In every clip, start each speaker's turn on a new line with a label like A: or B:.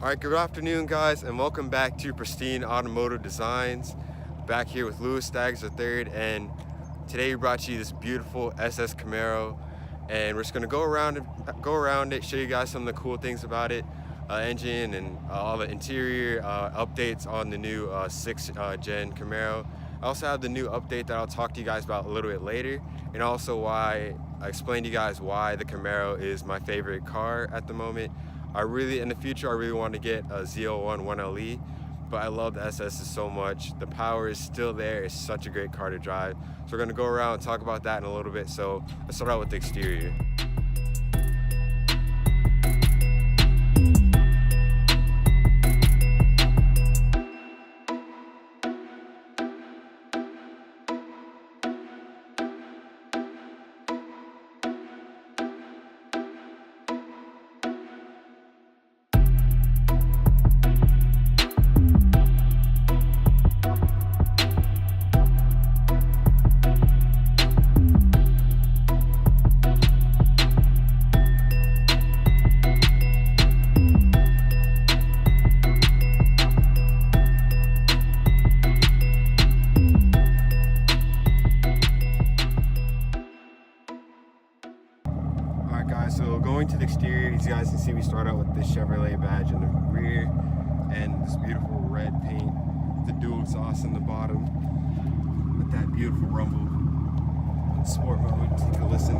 A: Alright, good afternoon guys, and welcome back to Pristine Automotive Designs. Back here with Louis III, and today we brought you this beautiful SS Camaro, and we're just going to go around it, show you guys some of the cool things about it, engine and all the interior updates on the new 6th gen Camaro. I also have the new update that I'll talk to you guys about a little bit later, and also why I explain to you guys why the Camaro is my favorite car at the moment. In the future, I really want to get a Z01 1LE, but I love the SS's so much. The power is still there. It's such a great car to drive. So we're going to go around and talk about that in a little bit. So let's start out with the exterior. So going to the exterior, as you guys can see, we start out with this Chevrolet badge in the rear and this beautiful red paint, the dual exhaust in the bottom with that beautiful rumble in sport mode. Take a listen.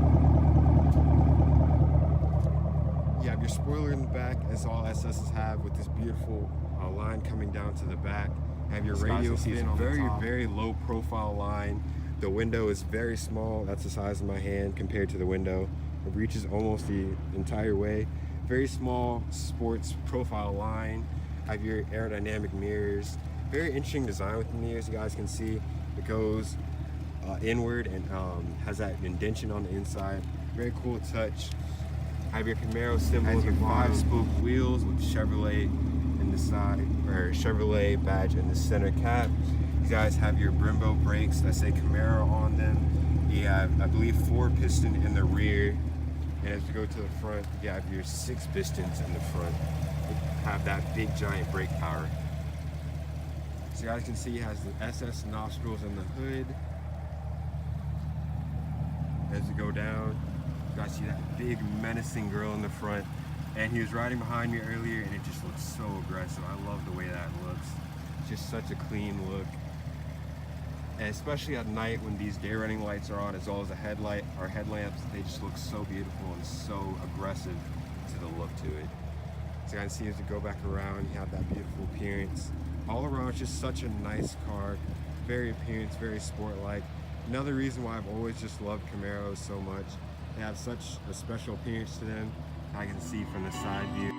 A: You have your spoiler in the back, as all SS's have, with this beautiful line coming down to the back. Have your radio fin, very low profile line. The window is very small. That's the size of my hand compared to the window. It reaches almost the entire way. Very small sports profile line. Have your aerodynamic mirrors. Very interesting design with the mirrors. You guys can see it goes inward and has that indentation on the inside. Very cool touch. Have your Camaro symbol with your 5-spoke wheels with Chevrolet in the side, or Chevrolet badge in the center cap. You guys have your Brembo brakes that say Camaro on them. You have, I believe, 4 pistons in the rear. And as you go to the front, you have your 6 pistons in the front. You have that big giant brake power. So you guys can see it has the SS nostrils in the hood. As you go down, you guys see that big menacing grill in the front. And he was riding behind me earlier and it just looks so aggressive. I love the way that looks. It's just such a clean look. And especially at night when these day running lights are on, as well as the headlamps, they just look so beautiful and so aggressive to the look to it. So you can see as you go back around, you have that beautiful appearance. All around, it's just such a nice car. Very appearance, very sport-like. Another reason why I've always just loved Camaros so much. They have such a special appearance to them. I can see from the side view.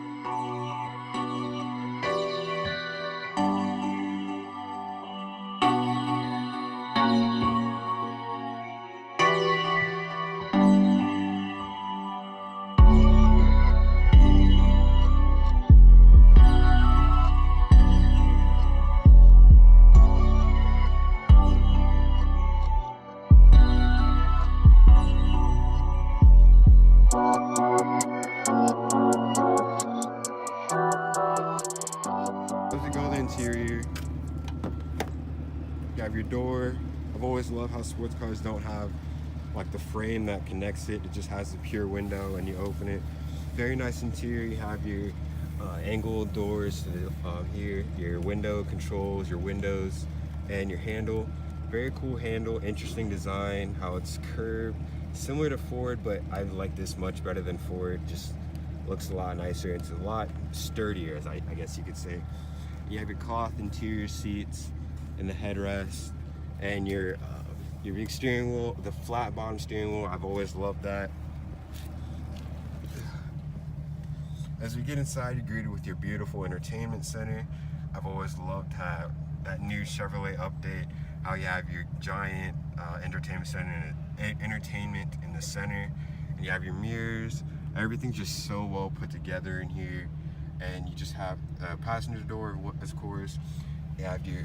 A: Interior, you have your door. I've always loved how sports cars don't have like the frame that connects it. It just has the pure window and you open it. Very nice interior. You have your angled doors to the, here, your window controls, your windows, and your handle. Very cool handle, interesting design, how it's curved. Similar to Ford, but I like this much better than Ford. Just looks a lot nicer. It's a lot sturdier, as I guess you could say. You have your cloth interior seats and the headrest, and your big steering wheel, the flat bottom steering wheel. I've always loved that. As we get inside, you're greeted with your beautiful entertainment center. I've always loved how that new Chevrolet update, how you have your giant entertainment center and entertainment in the center, and you have your mirrors. Everything's just so well put together in here. And you just have a passenger door, of course. You have your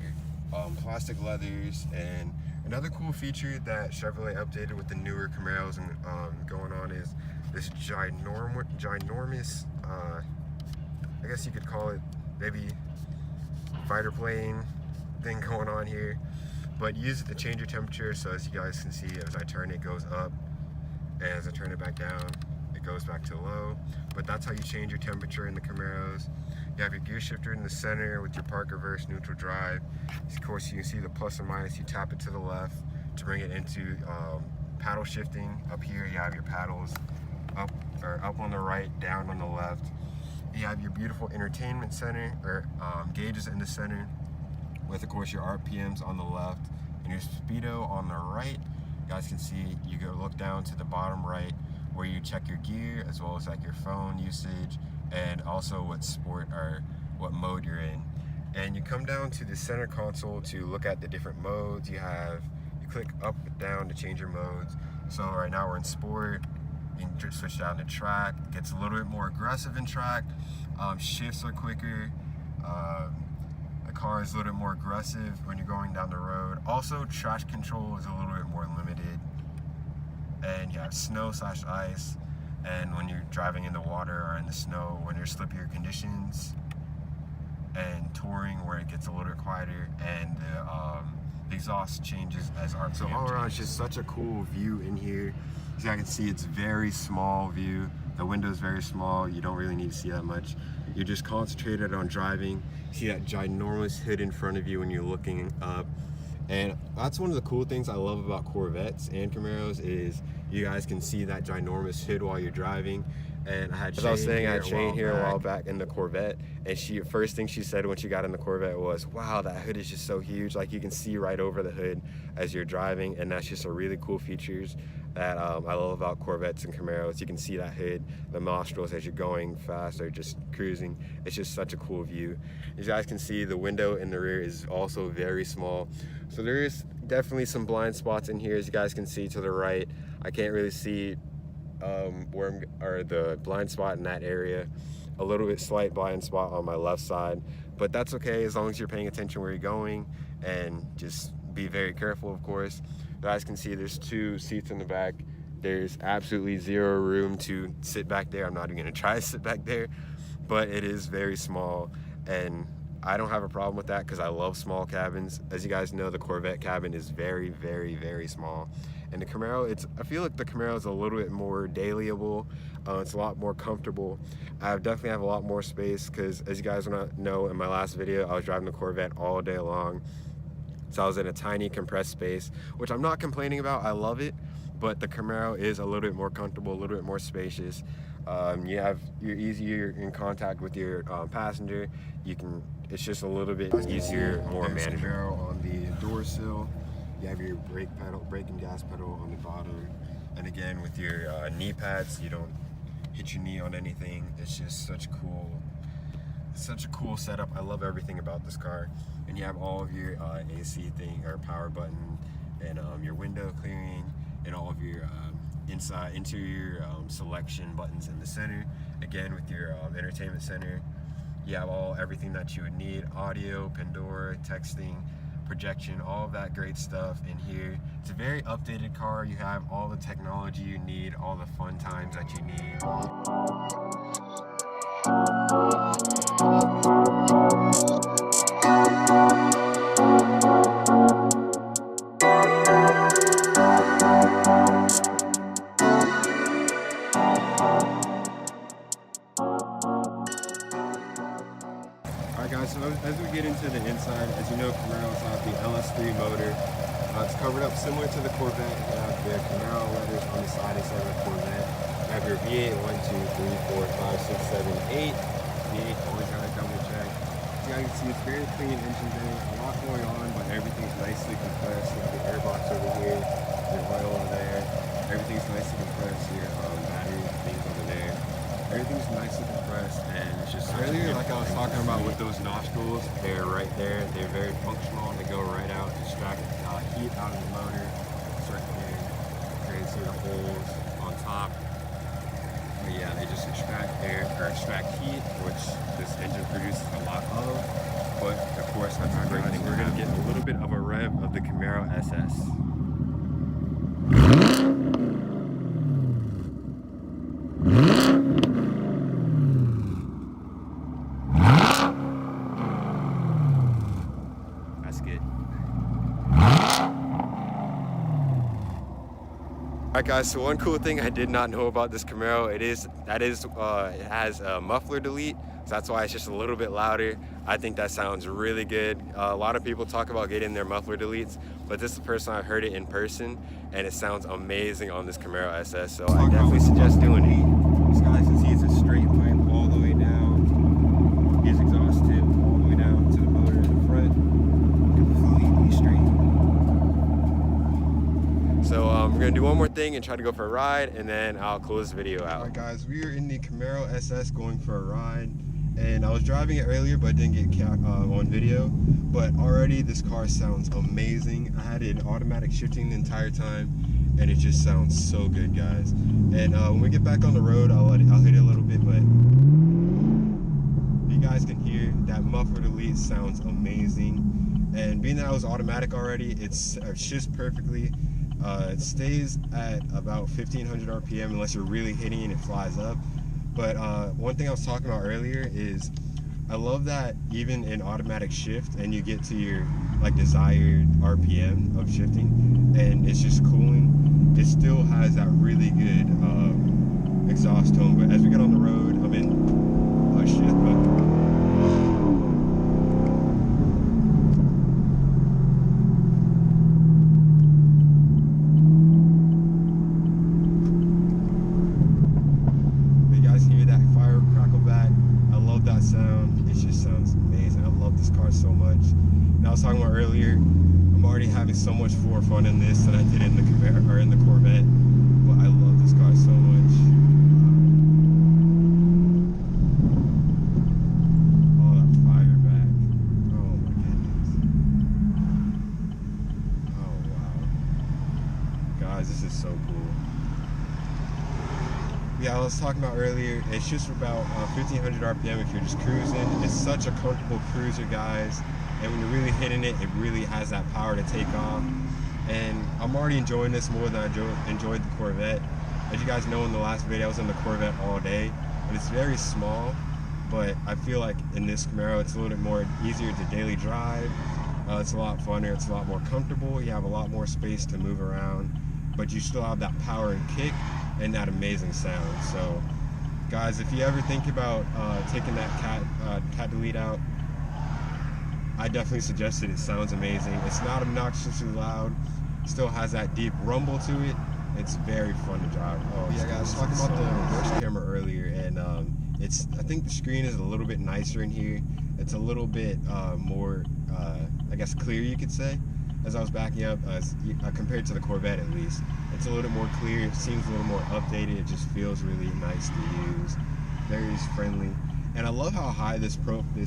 A: plastic leathers, and another cool feature that Chevrolet updated with the newer Camaros and going on is this ginormous I guess you could call it maybe fighter plane thing going on here. But use it to change your temperature, so as you guys can see, as I turn it goes up, and as I turn it back down, it goes back to low. But that's how you change your temperature in the Camaros. You have your gear shifter in the center with your park, reverse, neutral, drive. Of course, you can see the plus and minus. You tap it to the left to bring it into paddle shifting. Up here, you have your paddles up on the right, down on the left. You have your beautiful entertainment center, or gauges in the center, with of course your RPMs on the left and your speedo on the right. You guys can see, you go look down to the bottom right where you check your gear, as well as like your phone usage, and also what sport or what mode you're in. And you come down to the center console to look at the different modes. You click up and down to change your modes. So right now we're in sport. You can switch down to track. It gets a little bit more aggressive in track. Shifts are quicker. The car is a little bit more aggressive when you're going down the road. Also, traction control is a little bit more limited. And you have snow/ice. And when you're driving in the water or in the snow, when there's slippier conditions, and touring where it gets a little bit quieter, and the exhaust changes as RPM. So all around, it's just such a cool view in here. As I can see, it's very small view. The window is very small. You don't really need to see that much. You're just concentrated on driving. You see that ginormous hood in front of you when you're looking up. And that's one of the cool things I love about Corvettes and Camaros, is you guys can see that ginormous hood while you're driving. And I had Shane here a while back in the Corvette, and first thing she said when she got in the Corvette was, wow, that hood is just so huge. Like, you can see right over the hood as you're driving, and that's just a really cool features that I love about Corvettes and Camaros. You can see that hood, the nostrils as you're going fast or just cruising. It's just such a cool view. As you guys can see, the window in the rear is also very small. So there is definitely some blind spots in here. As you guys can see to the right, I can't really see the blind spot in that area. A little bit slight blind spot on my left side, but that's okay as long as you're paying attention where you're going, and just be very careful, of course. You guys can see there's 2 seats in the back. There's absolutely zero room to sit back there. I'm not even gonna try to sit back there, but it is very small, and I don't have a problem with that because I love small cabins. As you guys know, the Corvette cabin is very, very, very small. And the Camaro, I feel like the Camaro is a little bit more dailyable. It's a lot more comfortable. I definitely have a lot more space because, as you guys know, in my last video, I was driving the Corvette all day long. So I was in a tiny compressed space, which I'm not complaining about. I love it, but the Camaro is a little bit more comfortable, a little bit more spacious. You're easier in contact with your passenger. It's just a little bit easier, more manageable. On the door sill, you have your brake and gas pedal on the bottom, and again with your knee pads, you don't hit your knee on anything. It's just such a cool setup. I love everything about this car. And you have all of your AC thing or power button, and your window clearing, and all of your interior selection buttons in the center. Again with your entertainment center, you have everything that you would need: audio, Pandora, texting, projection, all of that great stuff in here. It's a very updated car. You have all the technology you need, all the fun times that you need. Alright guys, so as we get into the inside, as you know, Camaros have the LS3 motor. It's covered up similar to the Corvette. You have the Camaro letters on the side instead of the Corvette. You have your V8 1, 2, 3, 4, 5, 6, 7, 8. V8, always gotta double check. You guys can see it's very clean engine bay. A lot going on, but everything's nicely compressed. You have the airbox over here, your oil over there. Everything's nicely compressed. Your battery things over there. Everything's nicely compressed, and it's just earlier, like I was talking about with those nostrils, they're right there. They're very functional. They go right out, extract heat out of the motor. It's right there. You can see the holes on top. But yeah, they just extract air or extract heat, which this engine produces a lot of. But of course, that's not great thing. We're gonna get a little bit of a rev of the Camaro SS. Alright guys, so one cool thing I did not know about this Camaro, it has a muffler delete, so that's why it's just a little bit louder. I think that sounds really good. A lot of people talk about getting their muffler deletes, but this is the first time I've heard it in person, and it sounds amazing on this Camaro SS, so I definitely suggest doing it. This guy, can see it's a straight pipe all the way down. His exhaust tip all the way down to the motor in the front, completely straight. So we're gonna do one more thing and try to go for a ride, and then I'll close the video out. Alright guys, we are in the Camaro SS going for a ride, and I was driving it earlier but didn't get on video, but already this car sounds amazing. I had it in automatic shifting the entire time, and it just sounds so good, guys. And when we get back on the road, I'll hit it a little bit, but you guys can hear that muffler delete sounds amazing. And being that I was automatic already, it shifts perfectly. It stays at about 1500 RPM unless you're really hitting it, it flies up. But one thing I was talking about earlier is I love that even in automatic shift and you get to your like desired RPM of shifting and it's just cooling, it still has that really good exhaust tone. But as we get on the road, I'm in shift button. So much. And I was talking about earlier, I'm already having so much more fun in this than I did in the Camaro or in the Corvette, but I love this car so much. Oh, that fire back. Oh my goodness. Oh wow. Guys, this is so cool. Yeah, I was talking about earlier, it's just about 1500 RPM if you're just cruising. It's such a comfortable cruiser, guys. And when you're really hitting it, it really has that power to take off. And I'm already enjoying this more than I enjoyed the Corvette. As you guys know, in the last video, I was in the Corvette all day. And it's very small, but I feel like in this Camaro, it's a little bit more easier to daily drive. It's a lot funner, it's a lot more comfortable. You have a lot more space to move around, but you still have that power and kick and that amazing sound. So guys, if you ever think about taking that cat delete out, I definitely suggest it. It sounds amazing. It's not obnoxiously loud, still has that deep rumble to it. It's very fun to drive. Oh yeah, guys, I was talking about the reverse camera earlier, and I think the screen is a little bit nicer in here. It's a little bit more I guess clear, you could say. As I was backing up, compared to the Corvette at least, it's a little more clear, it seems a little more updated, it just feels really nice to use, very friendly. And I love how high this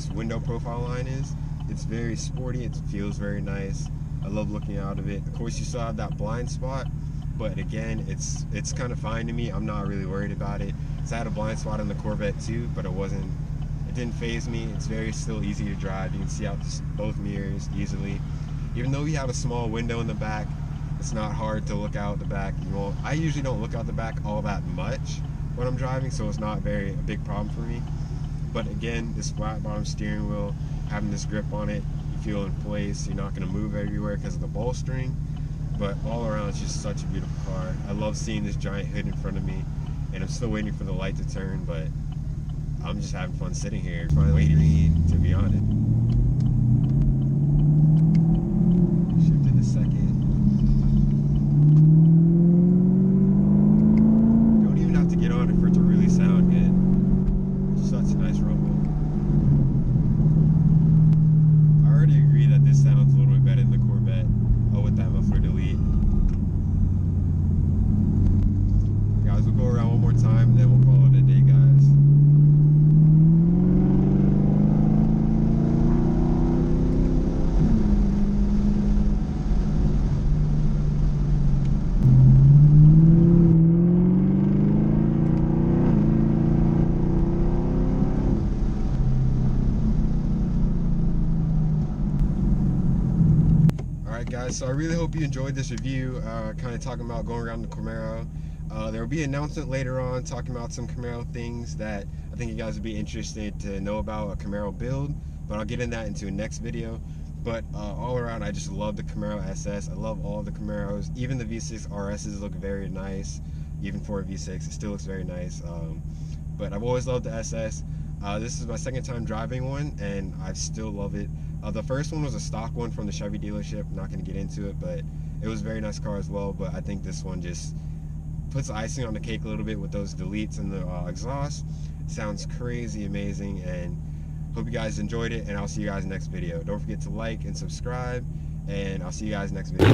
A: window profile line is. It's very sporty, it feels very nice. I love looking out of it. Of course, you still have that blind spot, but again, it's kind of fine to me. I'm not really worried about it. So I had a blind spot in the Corvette too, but it didn't faze me. It's still easy to drive. You can see out both mirrors easily. Even though you have a small window in the back, it's not hard to look out the back. I usually don't look out the back all that much when I'm driving, so it's not a big problem for me. But again, this flat bottom steering wheel, having this grip on it, you feel in place. You're not going to move everywhere because of the bolstering. But all around, it's just such a beautiful car. I love seeing this giant hood in front of me, and I'm still waiting for the light to turn, but I'm just having fun sitting here, finally waiting, to be honest. Shift in a second. You don't even have to get on it for it to really sound good. Such a nice rumble. I already agree that this sounds a little bit better than the Corvette. Oh, with that muffler delete. Guys, we'll go around one more time, and then we'll call it a day, guys. Guys, so I really hope you enjoyed this review, kind of talking about going around the Camaro. There will be an announcement later on talking about some Camaro things that I think you guys would be interested to know about a Camaro build, but I'll get into that into a next video. But all around, I just love the Camaro SS. I love all the Camaros. Even the V6 RSs look very nice. Even for a V6, it still looks very nice. But I've always loved the SS. This is my second time driving one, and I still love it. The first one was a stock one from the Chevy dealership. I'm not going to get into it, but it was a very nice car as well. But I think this one just puts icing on the cake a little bit with those deletes and the exhaust. Sounds crazy amazing, and hope you guys enjoyed it, and I'll see you guys next video. Don't forget to like and subscribe, and I'll see you guys next video.